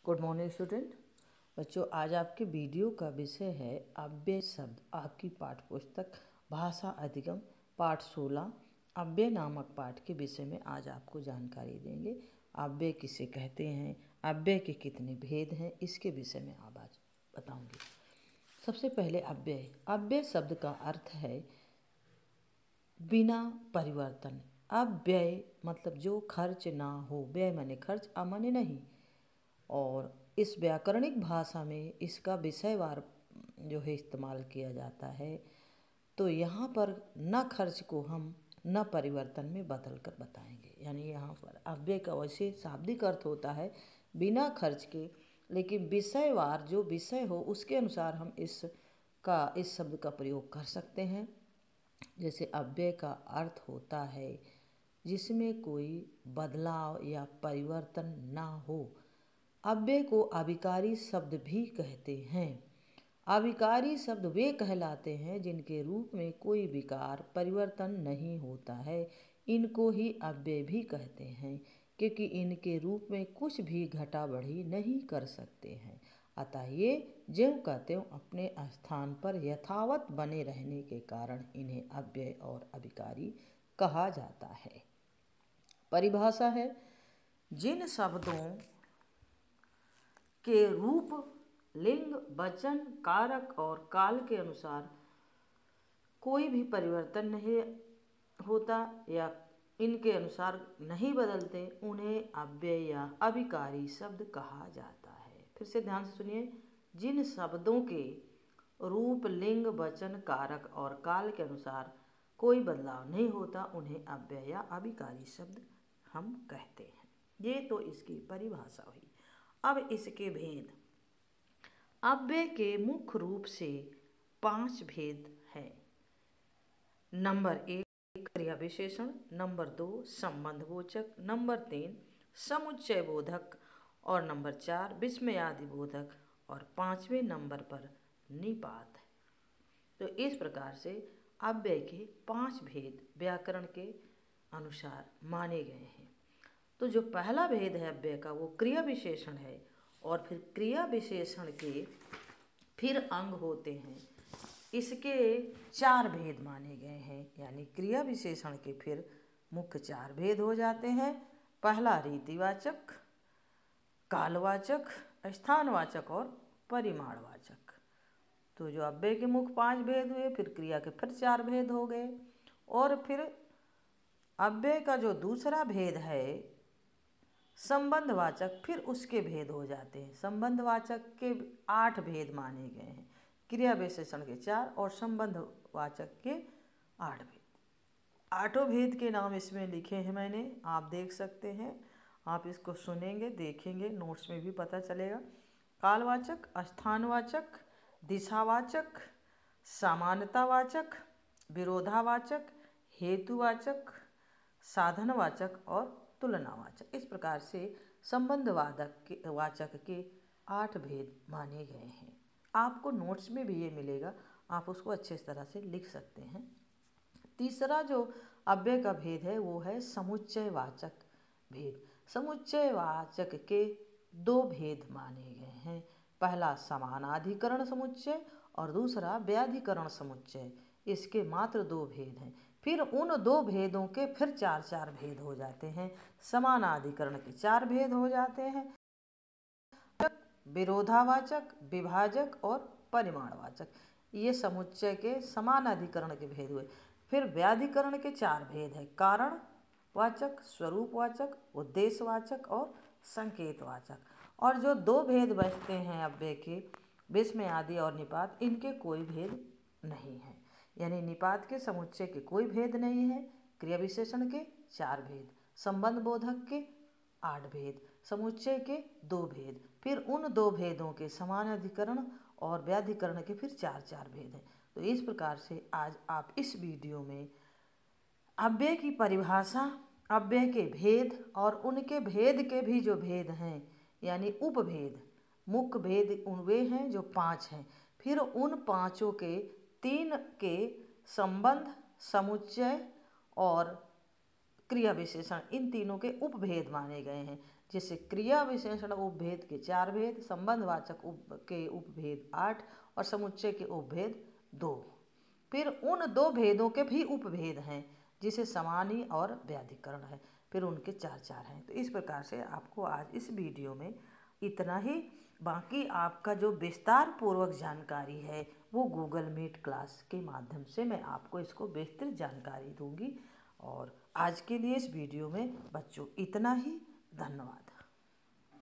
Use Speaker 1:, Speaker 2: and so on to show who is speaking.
Speaker 1: Good morning student. बच्चों, आज आपके वीडियो का विषय है अव्यय शब्द। आपकी पाठ्य पुस्तक भाषा अधिगम पाठ 16 अव्यय नामक पाठ के विषय में आज आपको जानकारी देंगे। अव्यय किसे कहते हैं, अव्यय के कितने भेद हैं, इसके विषय में आप आज बताऊंगी। सबसे पहले अव्यय। अव्यय शब्द का अर्थ है बिना परिवर्तन। अव्यय मतलब जो खर्च ना हो। व्यय माने खर्च, माने नहीं। और इस व्याकरणिक भाषा में इसका विषयवार जो है इस्तेमाल किया जाता है। तो यहाँ पर न खर्च को हम न परिवर्तन में बदल कर बताएंगे। यानी यहाँ पर अव्यय का वैसे शाब्दिक अर्थ होता है बिना खर्च के, लेकिन विषयवार जो विषय हो उसके अनुसार हम इस शब्द का प्रयोग कर सकते हैं। जैसे अव्यय का अर्थ होता है जिसमें कोई बदलाव या परिवर्तन ना हो। अव्यय को अविकारी शब्द भी कहते हैं। अविकारी शब्द वे कहलाते हैं जिनके रूप में कोई विकार परिवर्तन नहीं होता है। इनको ही अव्यय भी कहते हैं क्योंकि इनके रूप में कुछ भी घटा बढ़ी नहीं कर सकते हैं। अतः ये ज्यों का त्यों अपने स्थान पर यथावत बने रहने के कारण इन्हें अव्यय और अविकारी कहा जाता है। परिभाषा है, जिन शब्दों के रूप, लिंग, वचन, कारक और काल के अनुसार कोई भी परिवर्तन नहीं होता या इनके अनुसार नहीं बदलते, उन्हें अव्यय या अविकारी शब्द कहा जाता है। फिर से ध्यान से सुनिए। जिन शब्दों के रूप, लिंग, वचन, कारक और काल के अनुसार कोई बदलाव नहीं होता, उन्हें अव्यय या अविकारी शब्द हम कहते हैं। ये तो इसकी परिभाषा हुई। अब इसके भेद। अव्यय के मुख्य रूप से 5 भेद हैं। नंबर 1 क्रिया विशेषण, नंबर 2 संबंधबोधक, नंबर 3 समुच्चय बोधक और नंबर 4 विस्मयादि बोधक और 5वें नंबर पर निपात है। तो इस प्रकार से अव्यय के 5 भेद व्याकरण के अनुसार माने गए हैं। तो जो पहला भेद है अव्यय का वो क्रिया विशेषण है। और फिर क्रिया विशेषण के फिर अंग होते हैं। इसके 4 भेद माने गए हैं। यानी क्रिया विशेषण के फिर मुख्य 4 भेद हो जाते हैं। पहला रीतिवाचक, कालवाचक, स्थानवाचक और परिमाणवाचक। तो जो अव्यय के मुख्य 5 भेद हुए, फिर क्रिया के फिर 4 भेद हो गए। और फिर अव्यय का जो दूसरा भेद है संबंधवाचक, फिर उसके भेद हो जाते हैं। संबंधवाचक के 8 भेद माने गए हैं। क्रिया विशेषण के 4 और संबंधवाचक के 8 भेद। 8 भेद के नाम इसमें लिखे हैं मैंने, आप देख सकते हैं। आप इसको सुनेंगे, देखेंगे, नोट्स में भी पता चलेगा। कालवाचक, स्थानवाचक, दिशावाचक, समानतावाचक, विरोधावाचक, हेतुवाचक, साधनवाचक और तुलनावाचक। इस प्रकार से वाचक के 8 भेद माने गए हैं। आपको नोट्स में भी ये मिलेगा, आप उसको अच्छे तरह से लिख सकते हैं। तीसरा जो अव्यय का भेद है वो है समुच्चयवाचक भेद। समुच्चयवाचक के 2 भेद माने गए हैं। पहला समानाधिकरण समुच्चय और दूसरा व्याधिकरण समुच्चय। इसके मात्र 2 भेद हैं। फिर उन 2 भेदों के फिर 4 भेद हो जाते हैं। समानाधिकरण के 4 भेद हो जाते हैं। विरोधावाचक, विभाजक और परिमाणवाचक। ये समुच्चय के समानाधिकरण के भेद हुए। फिर व्याधिकरण के 4 भेद हैं। कारणवाचक, स्वरूपवाचक, उद्देश्यवाचक और संकेतवाचक। और जो 2 भेद बचते हैं अव्यय के, विस्मयादि और निपात, इनके कोई भेद नहीं है। यानी निपात के समुच्चय के कोई भेद नहीं है। क्रिया विशेषण के 4 भेद, संबंध बोधक के 8 भेद, समुच्चय के 2 भेद, फिर उन 2 भेदों के समानाधिकरण और व्याधिकरण के फिर 4 भेद हैं। तो इस प्रकार से आज आप इस वीडियो में अव्यय की परिभाषा, अव्यय के भेद और उनके भेद के भी जो भेद हैं यानी उपभेद, मुख्य भेद उन वे हैं जो 5 हैं। फिर उन 5 के 3 के संबंध, समुच्चय और क्रिया विशेषण, इन तीनों के उपभेद माने गए हैं। जैसे क्रिया विशेषण उपभेद के 4 भेद, संबंधवाचक के उपभेद 8 और समुच्चय के उपभेद 2। फिर उन 2 भेदों के भी उपभेद हैं जिसे समानी और व्याधिकरण है, फिर उनके 4 हैं। तो इस प्रकार से आपको आज इस वीडियो में इतना ही। बाकी आपका जो विस्तार पूर्वक जानकारी है वो गूगल मीट क्लास के माध्यम से मैं आपको इसको विस्तृत जानकारी दूंगी। और आज के लिए इस वीडियो में बच्चों इतना ही। धन्यवाद।